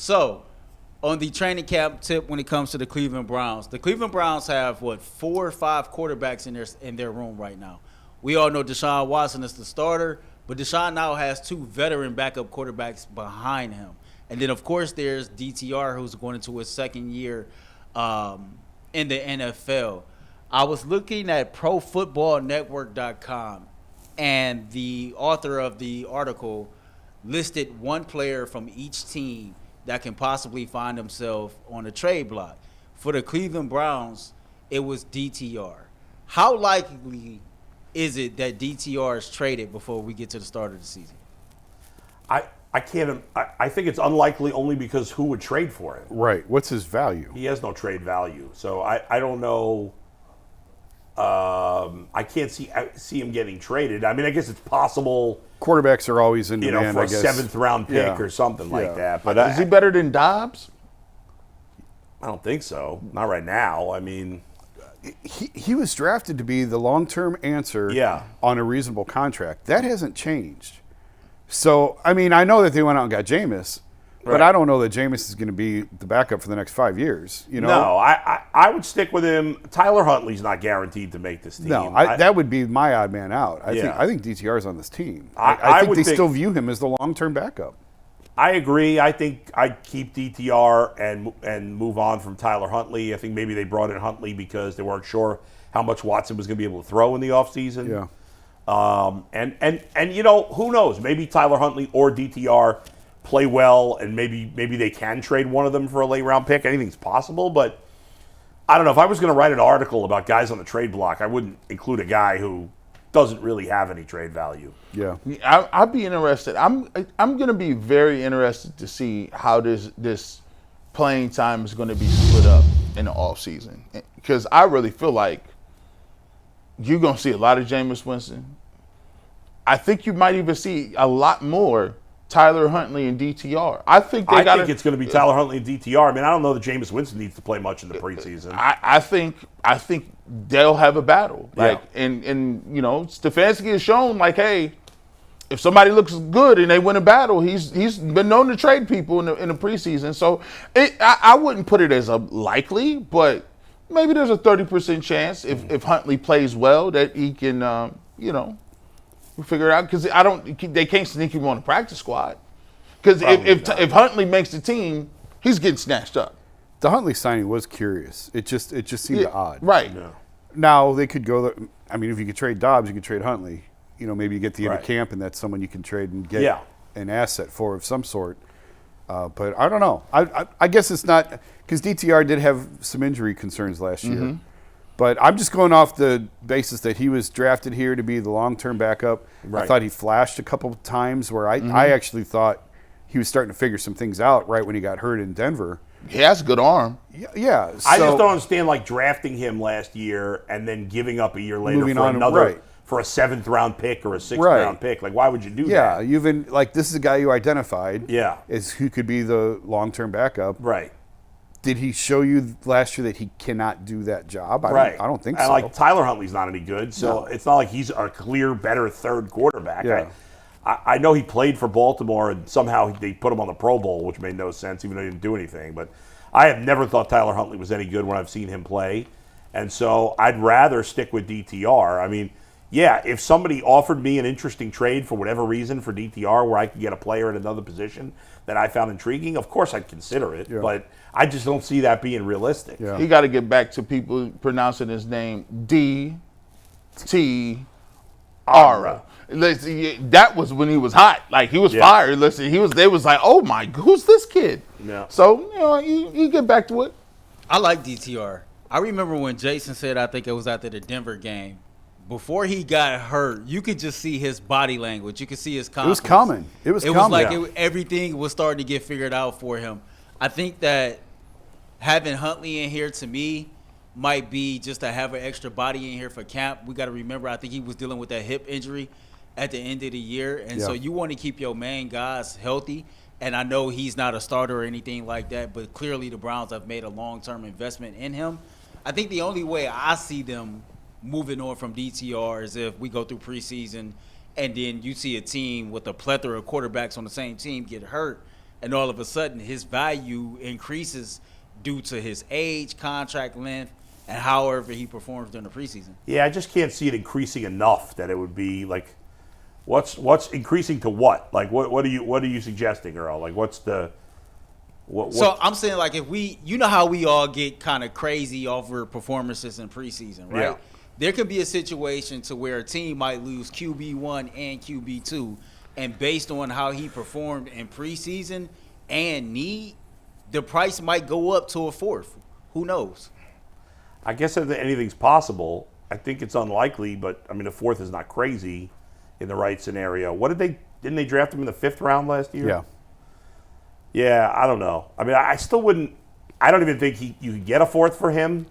So, on the training camp tip when it comes to the Cleveland Browns have 4 or 5 quarterbacks in their room right now. We all know Deshaun Watson is the starter, but Deshaun now has 2 veteran backup quarterbacks behind him. And then, of course, there's DTR, who's going into his second year in the NFL. I was looking at ProFootballNetwork.com, and the author of the article listed one player from each team that can possibly find himself on the trade block. For the Cleveland Browns, it was DTR. How likely is it that DTR is traded before we get to the start of the season? I can't. I think it's unlikely only because who would trade for him? Right. What's his value? He has no trade value. So I don't know. I can't see him getting traded. I mean, I guess it's possible. Quarterbacks are always in demand, for I a guess. 7th round pick or something like that. But is he better than Dobbs? I don't think so. Not right now. I mean, he was drafted to be the long-term answer on a reasonable contract. That hasn't changed. So, I mean, I know that they went out and got Jameis, but I don't know that Jameis is going to be the backup for the next 5 years. You know? No, I would stick with him. Tyler Huntley's not guaranteed to make this team. No, that would be my odd man out. I think DTR is on this team. I think they still view him as the long-term backup. I agree. I think I'd keep DTR and move on from Tyler Huntley. I think maybe they brought in Huntley because they weren't sure how much Watson was going to be able to throw in the offseason. Yeah. And you know, who knows? Maybe Tyler Huntley or DTR play well, and maybe they can trade one of them for a late round pick. Anything's possible, but I don't know. If I was going to write an article about guys on the trade block, I wouldn't include a guy who doesn't really have any trade value. Yeah, I'd be interested. I'm going to be very interested to see how this playing time is going to be split up in the offseason, because I really feel like you're going to see a lot of Jameis Winston. I think you might even see a lot more Tyler Huntley and DTR. I think it's going to be Tyler Huntley and DTR. I mean, I don't know that Jameis Winston needs to play much in the preseason. I think they'll have a battle. And you know, Stefanski has shown, like, hey, if somebody looks good and they win a battle, he's been known to trade people in the preseason. So I wouldn't put it as a likely, but maybe there's a 30% chance if Huntley plays well that he can figure it out, because they can't sneak him on the practice squad. Because if Huntley makes the team, he's getting snatched up. The Huntley signing was curious. It just seemed odd. Right. Yeah. Now they could go. I mean, if you could trade Dobbs, you could trade Huntley. You know, maybe you get the end of camp, and that's someone you can trade and get an asset for of some sort. But I don't know. I guess it's not, because DTR did have some injury concerns last year. But I'm just going off the basis that he was drafted here to be the long-term backup. Right. I thought he flashed a couple of times where I actually thought he was starting to figure some things out right when he got hurt in Denver. He has a good arm. Yeah. I just don't understand, like, drafting him last year and then giving up a year later for a 7th round pick or a 6th round pick. Like, why would you do that? Yeah, you've been, like, this is a guy you identified. Yeah. As who could be the long-term backup. Right. Did he show you last year that he cannot do that job? I don't think so. And, like, Tyler Huntley's not any good, so it's not like he's a clear, better third quarterback. Yeah. I know he played for Baltimore, and somehow they put him on the Pro Bowl, which made no sense, even though he didn't do anything. But I have never thought Tyler Huntley was any good when I've seen him play. And so I'd rather stick with DTR. I mean, yeah, if somebody offered me an interesting trade for whatever reason for DTR where I could get a player at another position that I found intriguing, of course I'd consider it. Yeah. But I just don't see that being realistic. Yeah. He got to get back to people pronouncing his name DTR. That was when he was hot. Like, he was fired. Listen, they was like, oh my, who's this kid? Yeah. So, you know, you get back to it. I like DTR. I remember when Jason said, I think it was after the Denver game, before he got hurt, you could just see his body language. You could see his confidence. It was coming. It was like everything was starting to get figured out for him. I think that having Huntley in here, to me, might be just to have an extra body in here for camp. We got to remember, I think he was dealing with that hip injury at the end of the year. And so you want to keep your main guys healthy. And I know he's not a starter or anything like that, but clearly the Browns have made a long-term investment in him. I think the only way I see them moving on from DTR is if we go through preseason and then you see a team with a plethora of quarterbacks on the same team get hurt. and all of a sudden his value increases due to his age, contract length, and however he performs during the preseason. Yeah, I just can't see it increasing enough that it would be like, what's increasing to what? Like, what are you suggesting, Earl? Like, what's the what? So I'm saying, like, if you know how we all get kind of crazy over performances in preseason, right? Yeah. There could be a situation to where a team might lose QB1 and QB2, and based on how he performed in preseason and need, the price might go up to a fourth. Who knows? I guess if anything's possible. I think it's unlikely, but I mean, a fourth is not crazy in the right scenario. Didn't they draft him in the 5th round last year? Yeah. Yeah, I don't know. I mean, I still wouldn't. I don't even think you could get a fourth for him.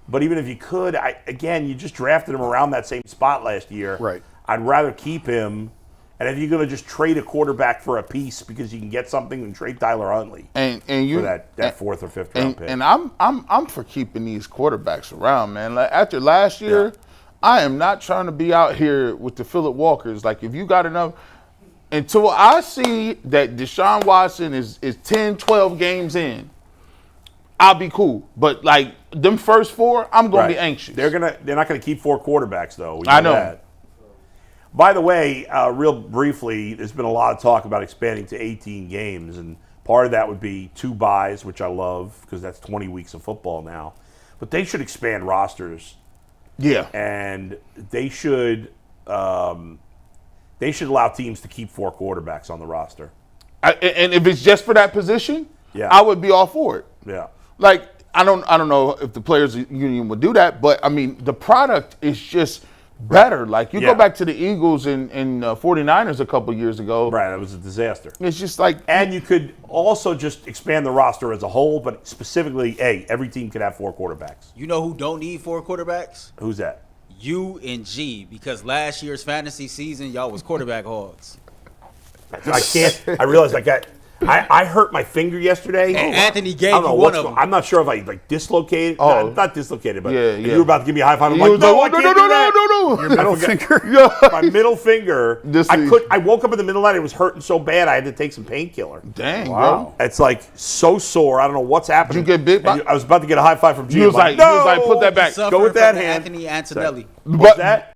But even if you could, you just drafted him around that same spot last year. Right. I'd rather keep him. And if you're going to just trade a quarterback for a piece because you can get something, then trade Tyler Huntley and you for that 4th or 5th round pick. And I'm for keeping these quarterbacks around, man. Like, after last year, I am not trying to be out here with the Phillip Walkers. Like, if you got enough, until I see that Deshaun Watson is 10, 12 games in, I'll be cool. But like them first 4, I'm gonna be anxious. They're not gonna keep 4 quarterbacks though. I know that. By the way, real briefly, there's been a lot of talk about expanding to 18 games, and part of that would be 2 buys, which I love because that's 20 weeks of football now. But they should expand rosters. Yeah, and they should allow teams to keep 4 quarterbacks on the roster. And if it's just for that position, I would be all for it. Yeah. Like, I don't know if the players union would do that, but I mean the product is just better. Like, you go back to the Eagles and 49ers a couple years ago. Right, that was a disaster. It's just like, and you could also just expand the roster as a whole, but specifically, every team could have 4 quarterbacks. You know who don't need 4 quarterbacks? Who's that? You and G, because last year's fantasy season, y'all was quarterback hogs. I can't. I realized I hurt my finger yesterday. And Anthony gave I don't know you one of them. I'm not sure if I dislocated. Oh. Not dislocated, but Yeah. you were about to give me a high five. I'm You like, was no, I like, can't no, do no, that. no. Your middle finger. My middle finger. I woke up in the middle of the night. It was hurting so bad I had to take some painkiller. Dang, Wow. bro. It's like so sore. I don't know what's happening. Did you get bit by? I was about to get a high five from G. You was like, no, put that back. Suffered Go with that from hand. Anthony Antonelli. What's that?